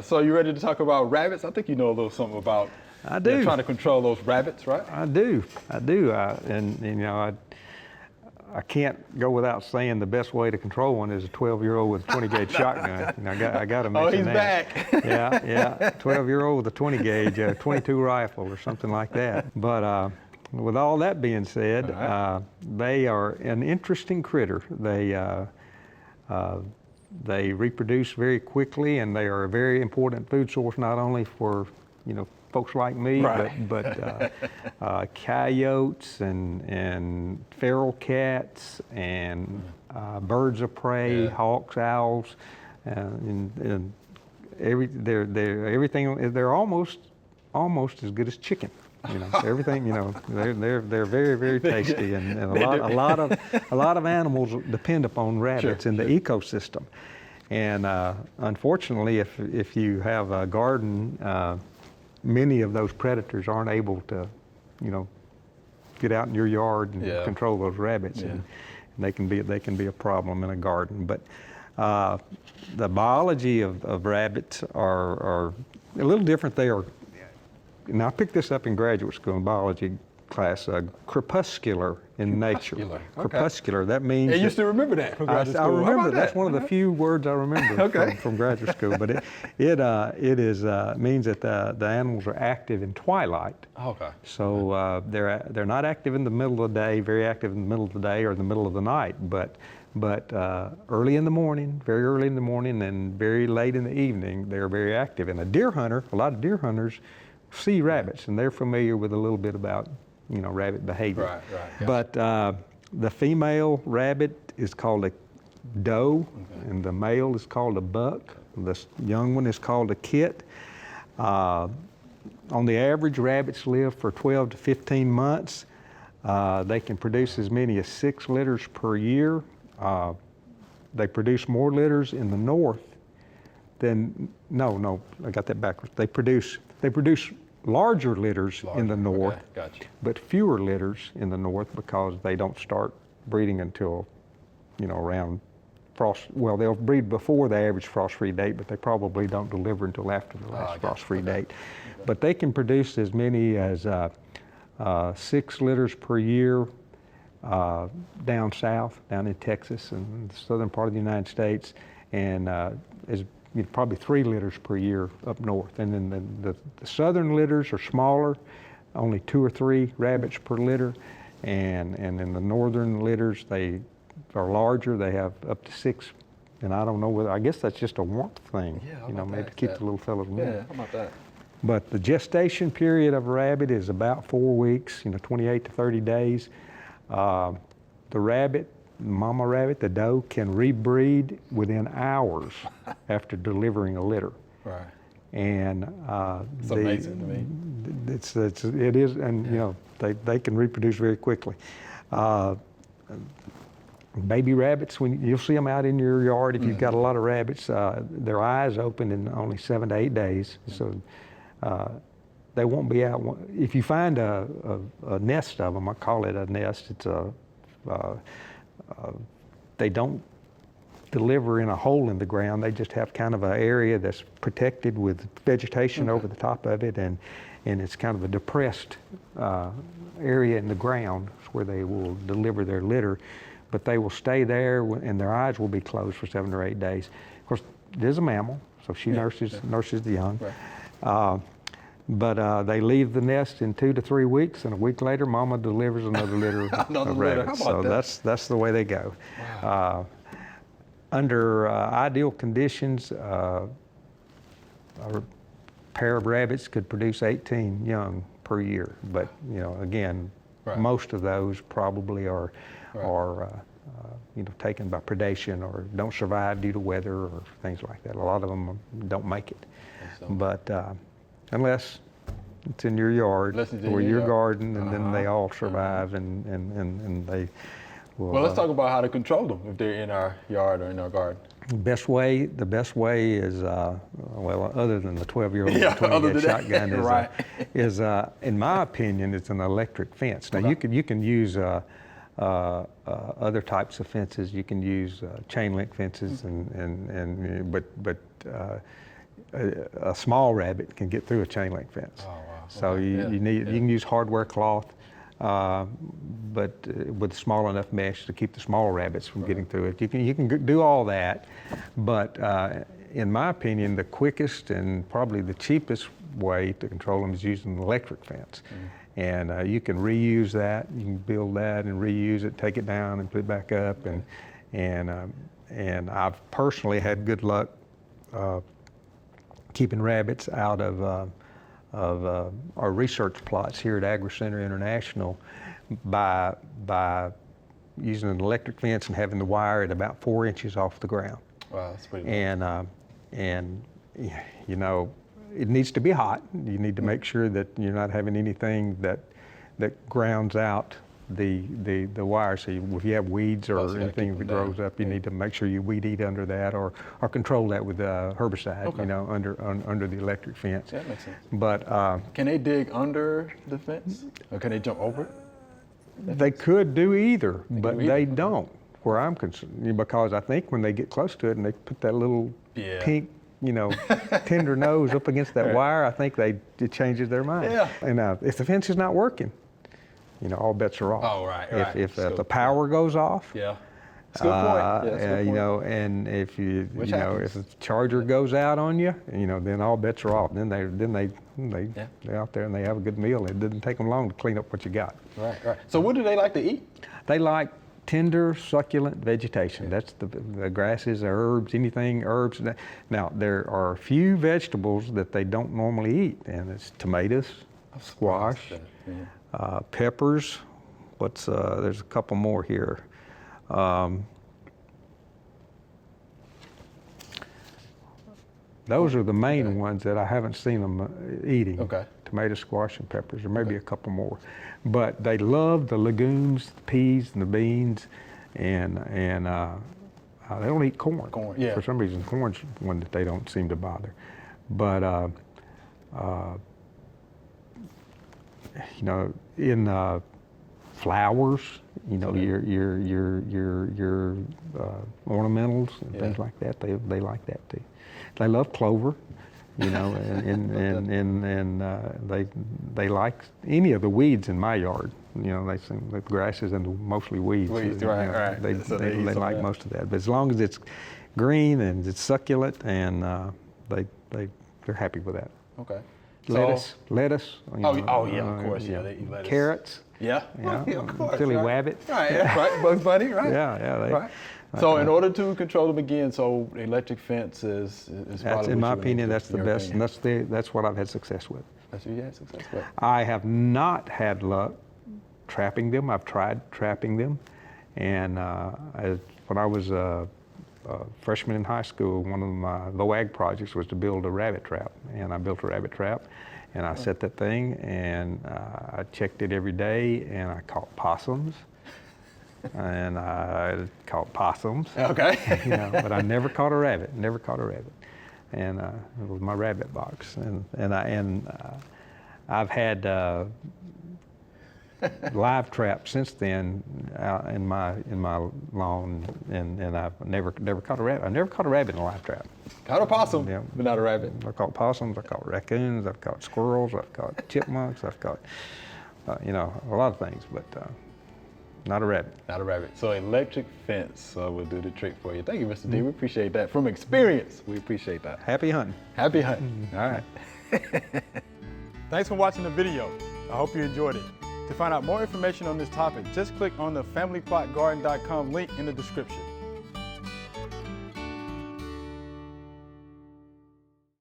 So you ready to talk about rabbits? I think you know a little something about I do. trying to control those rabbits, right? I do. And you know, I can't go without saying the best way to control one is a 12-year-old with a 20 gauge shotgun. You know, I got to mention that. Oh, he's back. Yeah. 12-year-old with a 20 gauge, 22 rifle or something like that. But with all that being said, they are an interesting critter. They reproduce very quickly, and they are a very important food source not only for folks like me, but coyotes and feral cats and birds of prey, hawks, owls, and everything. They're almost as good as chicken. Everything. They're very, very tasty, and a lot of animals depend upon rabbits in the ecosystem. And unfortunately, if you have a garden, many of those predators aren't able to, get out in your yard and control those rabbits, and they can be a problem in a garden. But the biology of rabbits are a little different. They are. Now, I picked this up in graduate school in biology class, crepuscular in nature. Okay. Crepuscular, that means... You used to remember that from graduate school. I remember, that's one of the few words I remember from graduate school, but it means that the animals are active in twilight. Okay. So they're not active in the middle of the day, very active in the middle of the day or the middle of the night, but early in the morning, very early in the morning, and very late in the evening, they're very active. And a lot of deer hunters see rabbits, and they're familiar with a little bit about rabbit behavior. Right. But the female rabbit is called a doe, and the male is called a buck. The young one is called a kit. On the average, rabbits live for 12 to 15 months. They can produce as many as 6 litters per year. They produce more litters in the north than, no, I got that backwards. They produce larger litters in the north, but fewer litters in the north because they don't start breeding until, around frost. Well, they'll breed before the average frost-free date, but they probably don't deliver until after the last frost-free date. But they can produce as many as 6 litters per year down south, down in Texas and the southern part of the United States, and probably 3 litters per year up north. And then the southern litters are smaller, only 2 or 3 rabbits per litter. And in the northern litters, they are larger. They have up to 6. And I don't know whether, I guess that's just a warmth thing, maybe to keep the little fellas warm. Yeah, how about that? But the gestation period of a rabbit is about 4 weeks, 28 to 30 days. The rabbit, mama rabbit, the doe, can rebreed within hours after delivering a litter. Right. And it's amazing to me. It is, and they can reproduce very quickly. Baby rabbits, when you'll see them out in your yard, if you've got a lot of rabbits, their eyes open in only 7 to 8 days. So they won't be out. If you find a nest of them, I call it a nest. It's they don't deliver in a hole in the ground. They just have kind of an area that's protected with vegetation over the top of it, and it's kind of a depressed area in the ground where they will deliver their litter. But they will stay there, and their eyes will be closed for 7 or 8 days. Of course, it is a mammal, so she nurses the young. Right. But they leave the nest in 2 to 3 weeks, and a week later, mama delivers another litter of rabbits. So that's the way they go. Wow. Under ideal conditions, a pair of rabbits could produce 18 young per year. But again, most of those probably are taken by predation or don't survive due to weather or things like that. A lot of them don't make it. But unless it's in your yard or your garden, and then they all survive and they will. Well, let's talk about how to control them if they're in our yard or in our garden. The best way is, other than the 12-year-old 20-gauge shotgun, is in my opinion, it's an electric fence. Now you can use other types of fences. You can use chain link fences, but a small rabbit can get through a chain link fence. Oh, wow. So Okay. you can use hardware cloth, but with small enough mesh to keep the small rabbits from getting through it. You can do all that, but in my opinion, the quickest and probably the cheapest way to control them is using an electric fence. And you can reuse that. You can build that and reuse it, take it down and put it back up. And I've personally had good luck keeping rabbits out of our research plots here at Agri-Center International by using an electric fence and having the wire at about 4 inches off the ground. Wow, that's pretty And you know, it needs to be hot. You need to make sure that you're not having anything that grounds out the wire. So if you have weeds or anything that grows up, you need to make sure you weed eat under that or control that with herbicide. You know, under the electric fence. That makes sense. But can they dig under the fence, or can they jump over it? they could do either, but they don't. Where I'm concerned, because I think when they get close to it and they put that little pink, you know, tender nose up against that wire, I think it changes their mind. Yeah. And if the fence is not working, you know, all bets are off. Oh, right. If the power goes off, Yeah. That's a good point. Yeah, that's a good you point. know, and if Which you know, happens. if the charger goes out on you, you know, then all bets are off. Then they're out there and they have a good meal. It doesn't take them long to clean up what you got. Right. So what do they like to eat? They like tender, succulent vegetation. That's the grasses, the herbs, anything herbs. Now, there are a few vegetables that they don't normally eat, and it's tomatoes, squash, peppers. There's a couple more here. Those are the main ones that I haven't seen them eating. Okay. Tomato, squash, and peppers, or maybe a couple more. But they love the legumes, the peas and the beans, and they don't eat corn. Yeah. For some reason, corn's one that they don't seem to bother. But you know, in flowers, you know, your ornamentals and things like that, they like that too. They love clover, you know, and they like any of the weeds in my yard. You know, they seem the grasses and mostly weeds. Weeds, you know, right. They So they eat some like of that. most of that. But as long as it's green and it's succulent, and they're happy with that. Okay. Lettuce. You know, Of course. Yeah, they eat lettuce. Carrots. Yeah. Yeah, Of course. Silly right. Wabbit. Right. Bugs Bunny. Right. Yeah. Right. So in order to control them again, so electric fence is That's, probably in what my you would opinion, do, that's the in your best, opinion. and that's what I've had success with. That's what you had success with. I have not had luck trapping them. I've tried trapping them, and when I was a freshman in high school, one of my low ag projects was to build a rabbit trap, and I built a rabbit trap, and I set that thing, and I checked it every day, and I caught possums. And I caught possums. Okay. You know, but I never caught a rabbit. And it was my rabbit box. And I've had live traps since then out in my lawn, and I've never caught a rabbit. I never caught a rabbit in a live trap. Caught a possum, Yeah. but not a rabbit. I caught possums. I caught raccoons. I've caught squirrels. I've caught chipmunks. I've caught you know, a lot of things, but. Not a rabbit. Not a rabbit. So electric fence will do the trick for you. Thank you, Mr. D. We appreciate that. From experience, we appreciate that. Happy hunting. Happy hunting. All right. Thanks for watching the video. I hope you enjoyed it. To find out more information on this topic, just click on the familyplotgarden.com link in the description.